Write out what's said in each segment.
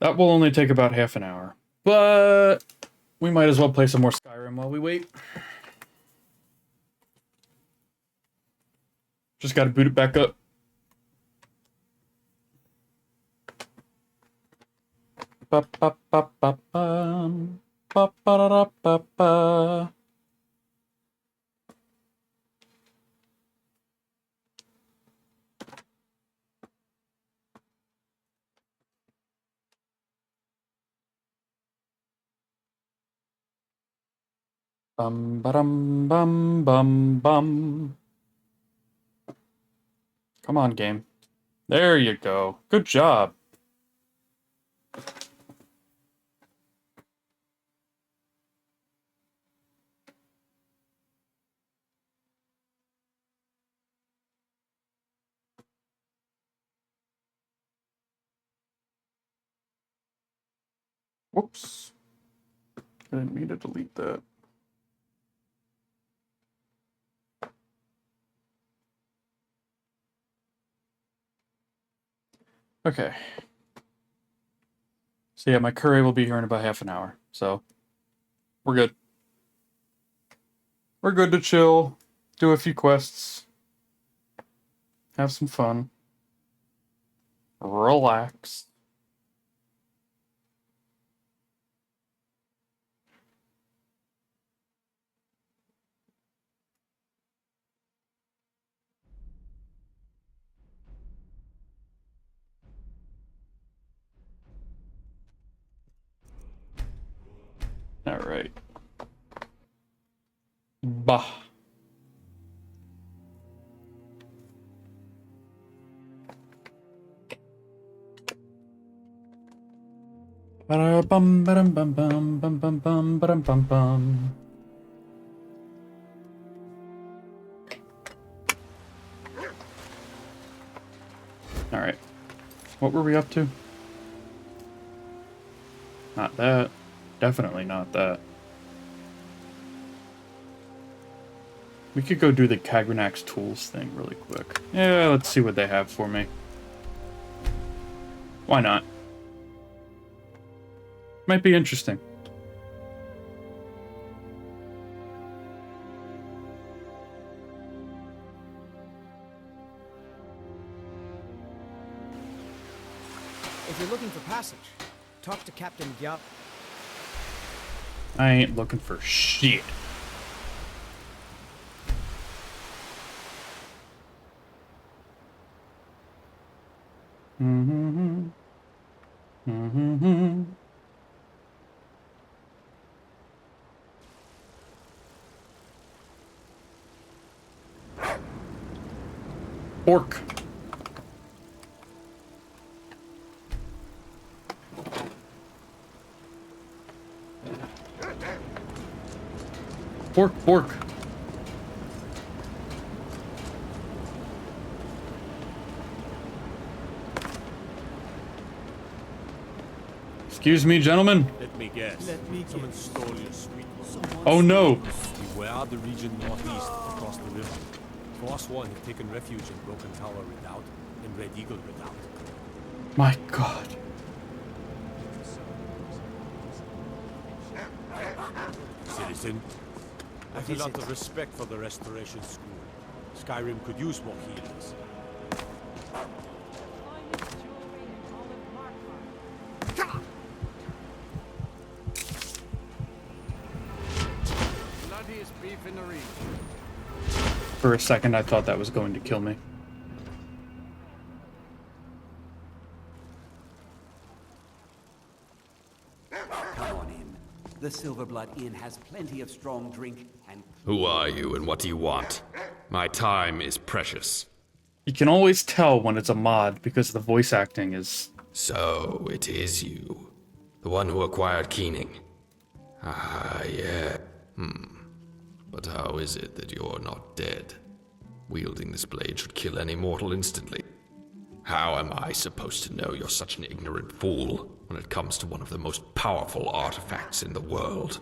That will only take about half an hour. But we might as well play some more Skyrim while we wait. Just gotta boot it back up. Ba ba ba ba bum. Ba ba da da ba ba. Bum ba-dum bum bum bum. Come on, game. There you go. Good job. Whoops. I didn't mean to delete that. Okay. So yeah, my curry will be here in about half an hour. So we're good. We're good to chill, do a few quests, have some fun, relax. All right. Bah. Ba-da-bum, ba-dum, bum, bum, bum, bum, bum, ba-dum, bum, bum. All right. What were we up to? Not that. Definitely not that. We could go do the Kagrenax tools thing really quick. Yeah, let's see what they have for me. Why not? Might be interesting. If you're looking for passage, talk to Captain Github. I ain't looking for shit. Mm-hmm. Mm-hmm. Pork. Pork, pork. Excuse me, gentlemen. Let me guess. Someone stole your sweet one. Oh no. We were out the region northeast across the river. Force One had taken refuge in Broken Tower Redoubt and Red Eagle Redoubt. My God. Citizen, I have a lot of respect for the Restoration School. Skyrim could use more healers. Bloodiest beef in the region. For a second, I thought that was going to kill me. Come on in. The Silverblood Inn has plenty of strong drink and... Who are you and what do you want? My time is precious. You can always tell when it's a mod because the voice acting is... So, it is you. The one who acquired Keening. Ah, yeah. But how is it that you're not dead? Wielding this blade should kill any mortal instantly. How am I supposed to know you're such an ignorant fool when it comes to one of the most powerful artifacts in the world?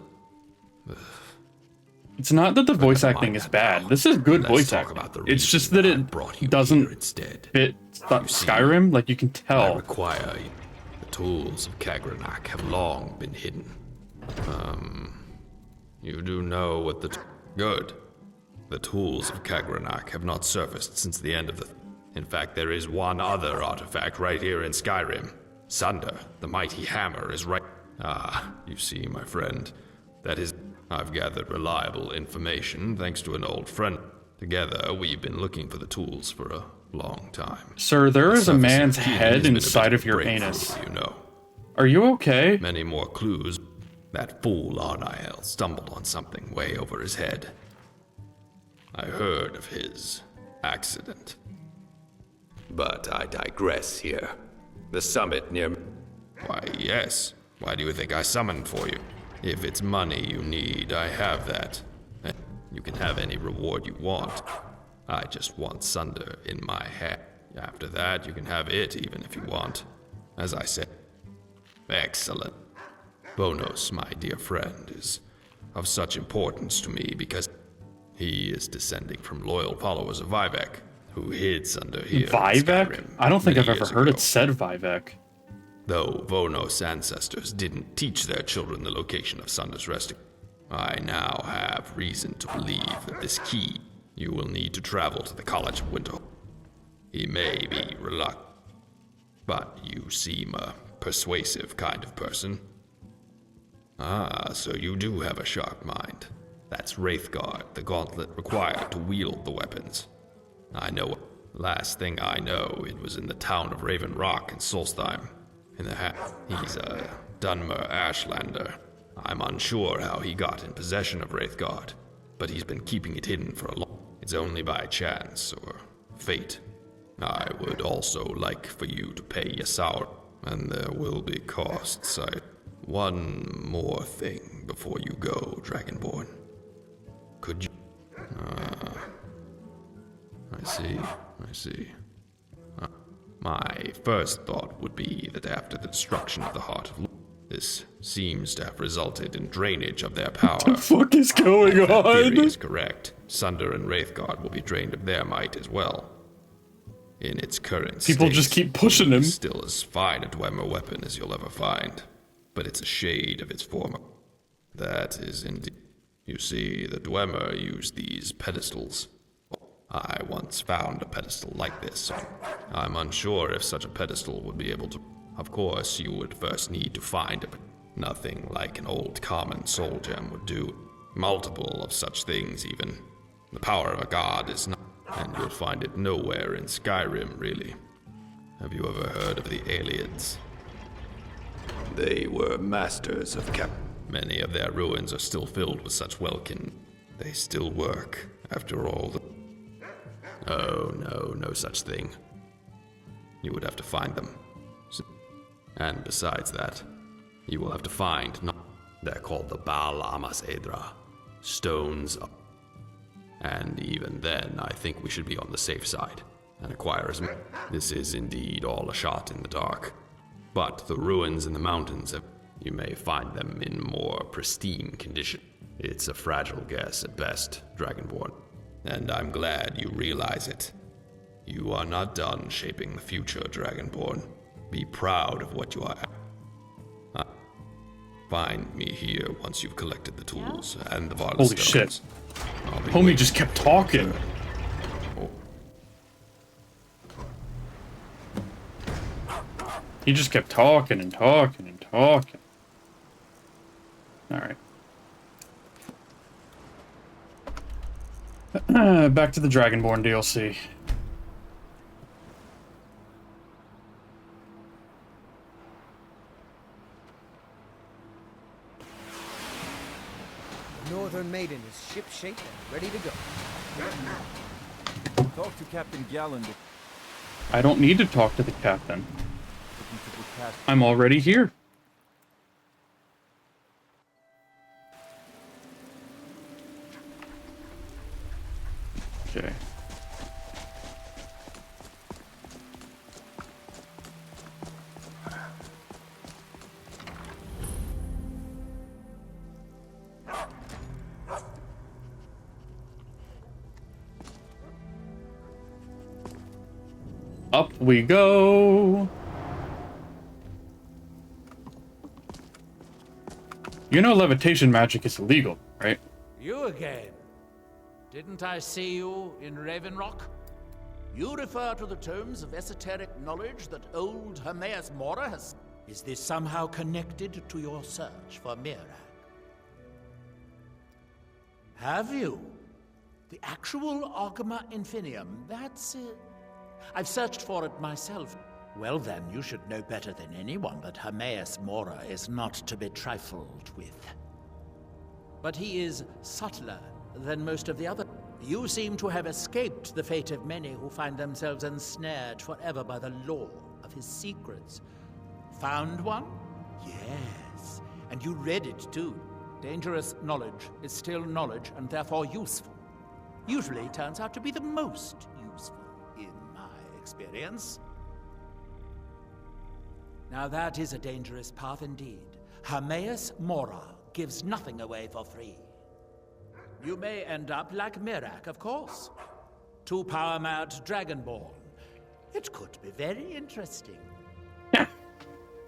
It's not that the voice acting is bad. This is good Let's voice talk acting. about the It's just reason that I it brought you doesn't here instead. fit You see, Skyrim. Like, you can I tell. require The tools of Kagranak have long been hidden. You do know what the... Good. The tools of Kagranak have not surfaced since the end of the... In fact, there is one other artifact right here in Skyrim. Sunder, the mighty hammer, is right... Ah, you see, my friend. That is... I've gathered reliable information thanks to an old friend. Together, we've been looking for the tools for a long time. Sir, there is a man's Surface head has been a inside bit of your breakthrough, anus. You know. Are you okay? Many more clues. That fool Arnael stumbled on something way over his head. I heard of his accident. But I digress here. The summit near... Why, yes. Why do you think I summoned for you? If it's money you need, I have that. And you can have any reward you want. I just want Sunder in my hand. After that, you can have it even if you want. As I said. Excellent. Bonos, my dear friend, is of such importance to me because he is descending from loyal followers of Vivek, who hid Sunder here in Vivek? Skyrim I don't think I've many ever years heard ago. it said Vivek. Though Vonos' ancestors didn't teach their children the location of Sunder's resting, I now have reason to believe that this key you will need to travel to the College of Winter. He may be reluctant, but you seem a persuasive kind of person. Ah, so you do have a sharp mind. That's Wraithguard, the gauntlet required to wield the weapons. I know. Last thing I know, it was in the town of Raven Rock in Solstheim. He's a Dunmer Ashlander. I'm unsure how he got in possession of Wraithguard, but he's been keeping it hidden for a long... It's only by chance or fate. I would also like for you to pay Yasaur, and there will be costs. One more thing before you go, Dragonborn. Could you... I see. My first thought would be that after the destruction of the Heart of this seems to have resulted in drainage of their power. What the fuck is going If that on? theory is correct, Sunder and Wraithguard will be drained of their might as well. In its current People state, just keep pushing him. it's still as fine a Dwemer weapon as you'll ever find, but it's a shade of its former. That is indeed. You see, the Dwemer use these pedestals. I once found a pedestal like this. I'm unsure if such a pedestal would be able to... Of course, you would first need to find it. Nothing like an old common soul gem would do. Multiple of such things, even. The power of a god is not... And you'll find it nowhere in Skyrim, really. Have you ever heard of the Aliens? They were masters of Many of their ruins are still filled with such welkin. They still work, after all the... Oh, no such thing. You would have to find them. And besides that, you will have to find... They're called the Baal Amas Edra. Stones of... And even then, I think we should be on the safe side and acquire as much. This is indeed all a shot in the dark. But the ruins in the mountains, you may find them in more pristine condition. It's a fragile guess at best, Dragonborn. And I'm glad you realize it. You are not done shaping the future, Dragonborn. Be proud of what you are. Find me here once you've collected the tools and the Varla Holy stones. shit. Homie just kept talking. He just kept talking and talking and talking. Alright. Back to the Dragonborn DLC. Northern Maiden is ship-shape and ready to go. Talk to Captain Galland. I don't need to talk to the captain. Looking to put past I'm already here. Okay. Up we go. You know levitation magic is illegal, right? You again. Didn't I see you in Raven Rock? You refer to the tomes of esoteric knowledge that old Hermaeus Mora has... Is this somehow connected to your search for Mirak? Have you? The actual Argama Infinium, that's it. I've searched for it myself. Well then, you should know better than anyone that Hermaeus Mora is not to be trifled with. But he is subtler than most of the other. You seem to have escaped the fate of many who find themselves ensnared forever by the law of his secrets. Found one? Yes. And you read it too. Dangerous knowledge is still knowledge and therefore useful. Usually turns out to be the most useful, in my experience. Now that is a dangerous path indeed. Hermaeus Mora gives nothing away for free. You may end up like Mirak, of course. Too power-mad Dragonborn. It could be very interesting.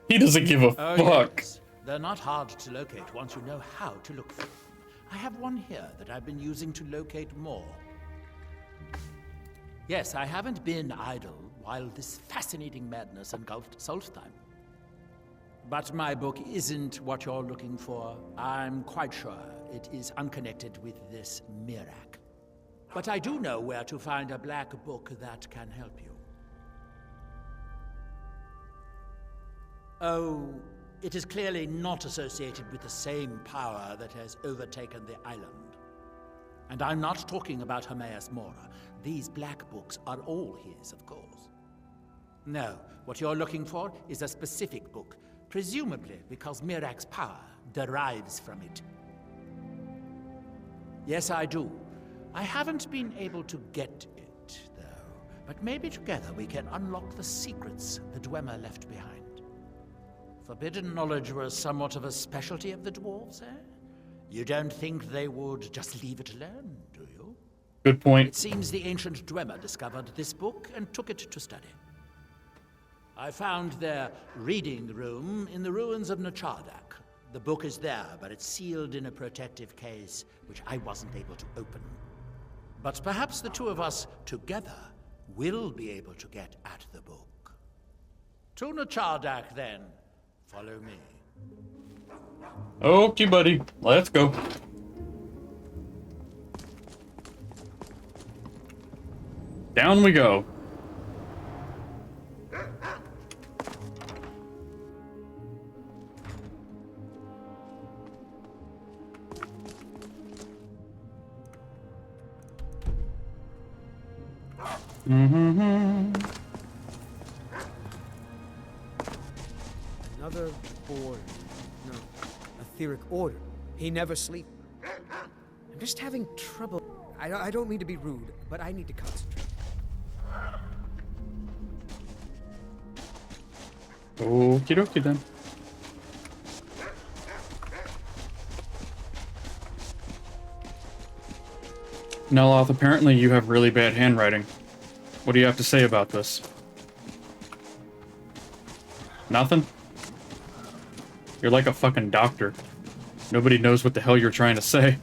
He doesn't give a fuck. Yes. They're not hard to locate once you know how to look for them. I have one here that I've been using to locate more. Yes, I haven't been idle while this fascinating madness engulfed Solstheim. But my book isn't what you're looking for. I'm quite sure it is unconnected with this Mirak. But I do know where to find a black book that can help you. Oh, it is clearly not associated with the same power that has overtaken the island. And I'm not talking about Hermaeus Mora. These black books are all his, of course. No, what you're looking for is a specific book, presumably because Mirak's power derives from it. Yes, I do. I haven't been able to get it, though. But maybe together we can unlock the secrets the Dwemer left behind. Forbidden knowledge was somewhat of a specialty of the dwarves, eh? You don't think they would just leave it alone, do you? Good point. It seems the ancient Dwemer discovered this book and took it to study. I found their reading room in the ruins of Nachardak. The book is there, but it's sealed in a protective case, which I wasn't able to open. But perhaps the two of us together will be able to get at the book. To Nachardak, then. Follow me. Okay, buddy. Let's go. Down we go. Another board. No, etheric order. He never sleeps. I'm just having trouble. I don't mean to be rude, but I need to concentrate. Okie dokie then. Neloth, apparently you have really bad handwriting. What do you have to say about this? Nothing? You're like a fucking doctor. Nobody knows what the hell you're trying to say.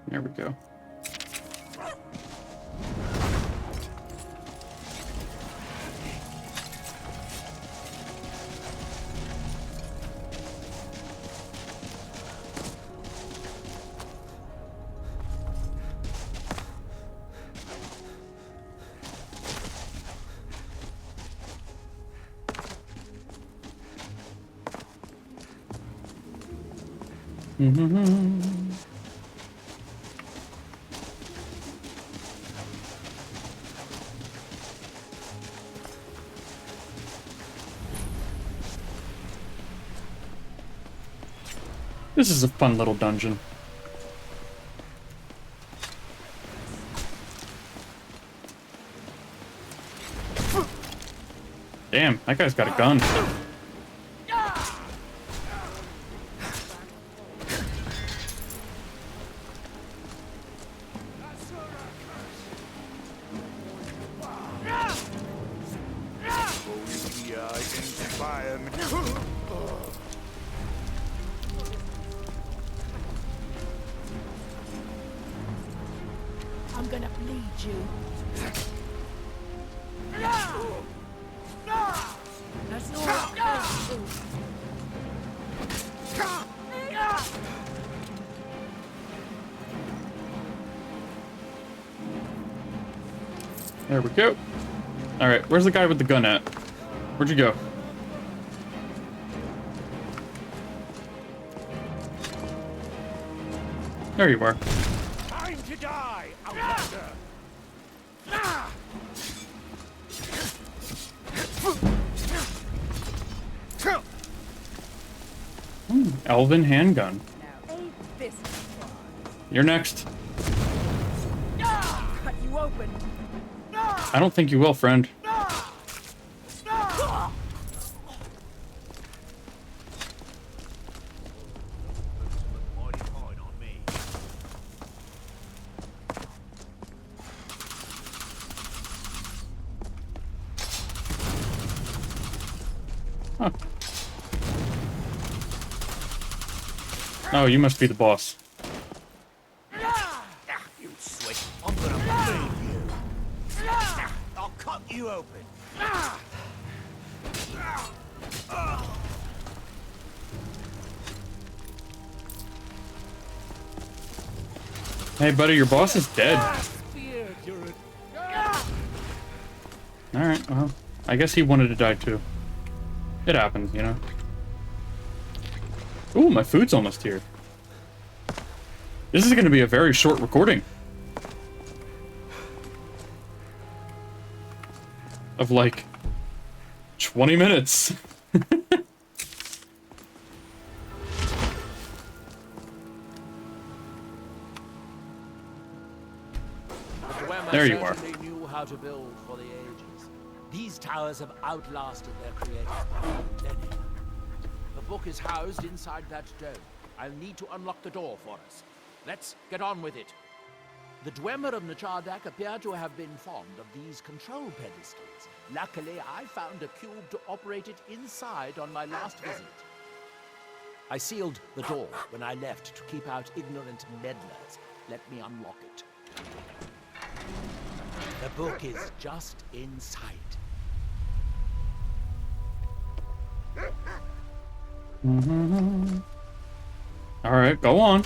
There we go. This is a fun little dungeon. Damn, that guy's got a gun. I'm gonna bleed you. That's all I can do. There we go. Alright, where's the guy with the gun at? Where'd you go? There you are. Time to die, Outlander! Elven handgun. Now ain't this You're next. cut you open? I don't think you will, friend. Huh. Oh, you must be the boss. You switch. I'm gonna bleed you. I'll cut you open. Hey, buddy, your boss is dead. Alright, well, I guess he wanted to die too. It happens, you know. Ooh, my food's almost here. This is gonna be a very short recording. Of like 20 minutes. There you are. Certainly knew how to build for the ages. These towers have outlasted their creators by millennia. The book is housed inside that dome. I'll need to unlock the door for us. Let's get on with it. The Dwemer of Nachardak appear to have been fond of these control pedestals. Luckily, I found a cube to operate it inside on my last visit. I sealed the door when I left to keep out ignorant meddlers. Let me unlock it. The book is just inside. All right, go on.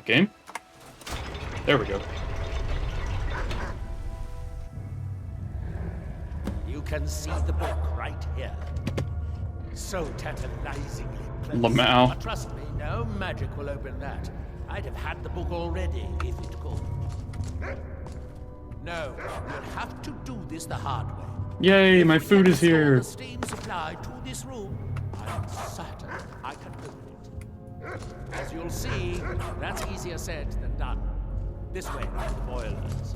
Game? There we go. You can see the book right here. So tantalizingly close. Lamau. But trust me, no magic will open that. I'd have had the book already if it could. No, you'll have to do this the hard way. Yay, my food is Restore here. The steam supply to this room. I'm certain I can open it. As you'll see, that's easier said than done. This way to the boilers.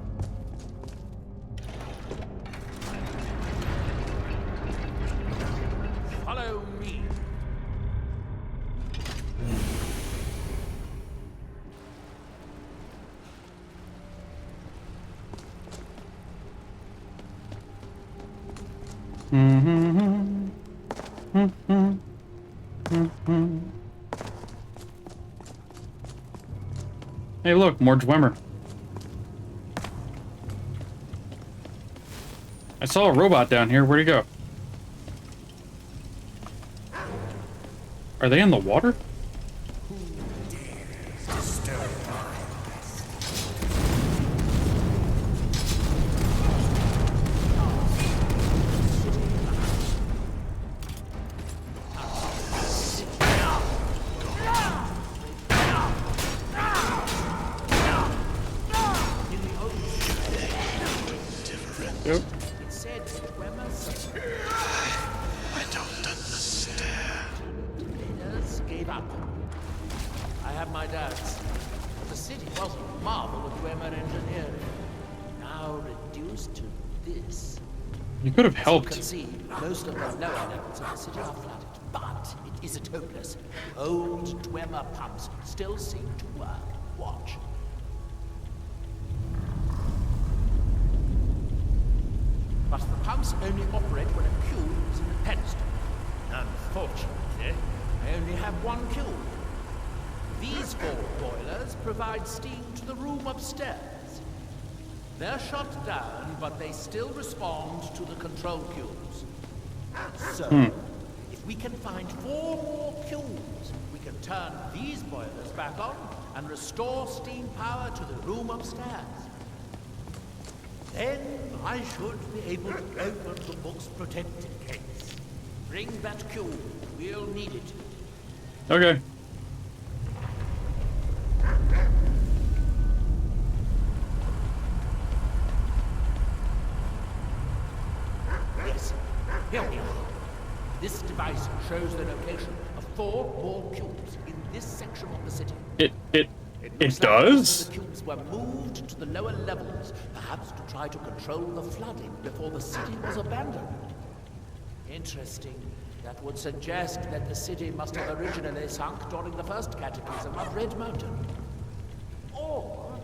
Follow me. Hey, look, more Dwemer. I saw a robot down here. Where'd he go? Are they in the water? Yep. It said Dwemer's I don't understand. invaders gave up. I have my city was a marvel of Dwemer engineering. Now reduced to this. You could have As you helped. can see, most of the lower levels of the city are flooded, but it isn't hopeless. Old Dwemer pumps still seem to work. Watch. But the pumps only operate when a cube is in a pedestal. Unfortunately, I only have one cube. These 4 boilers provide steam to the room upstairs. They're shut down, but they still respond to the control cubes. So, if we can find 4 more cubes, we can turn these boilers back on and restore steam power to the room upstairs. Then I should be able to open the book's protected case. Bring that cube. We'll need it. Okay. Yes, here we are. This device shows the location of 4 more cubes in this section of the city. It looks like does? The cubes were moved to the lower levels, perhaps to try to control the flooding before the city was abandoned. Interesting. That would suggest that the city must have originally sunk during the first cataclysm of Red Mountain. Or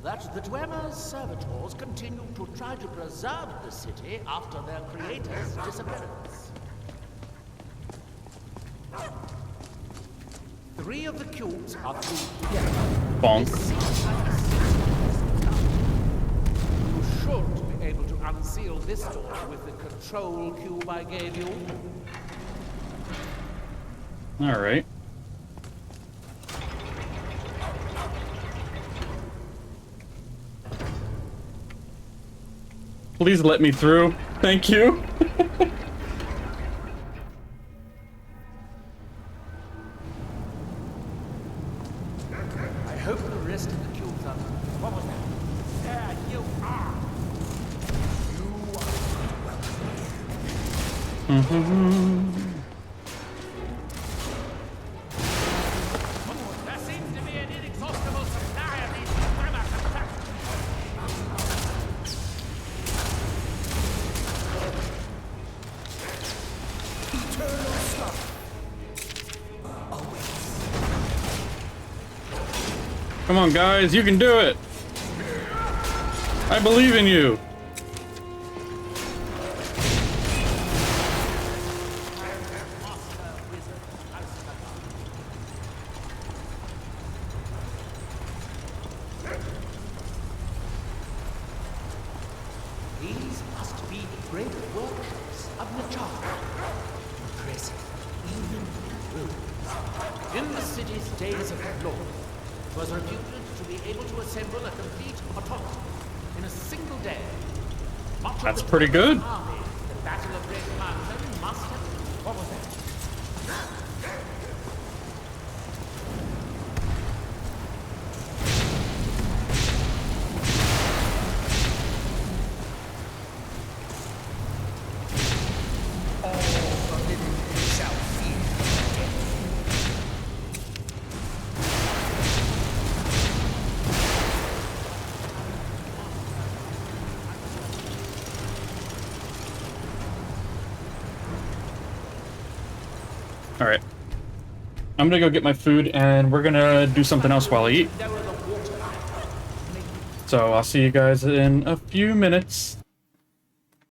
that the Dwemer's servitors continued to try to preserve the city after their creator's disappearance. 3 of the cubes are through here. Bonk. This seems like a system. You should be able to unseal this door with the control cube I gave you. Alright. Please let me through. Thank you. I hope the rest of the cubes are... What was that? There you are! There seems to be an inexhaustible supply of these Dwemer contraptions. Come on, guys. You can do it. I believe in you. These must be great workshops of Nachar. Impressive, even in ruins. In the city's days of glory, it was reputed to be able to assemble a complete automaton in a single day. Much of That's the pretty good. army, the Battle of Red Mountain must have... What was that? Alright. I'm gonna go get my food, and we're gonna do something else while I eat. So I'll see you guys in a few minutes.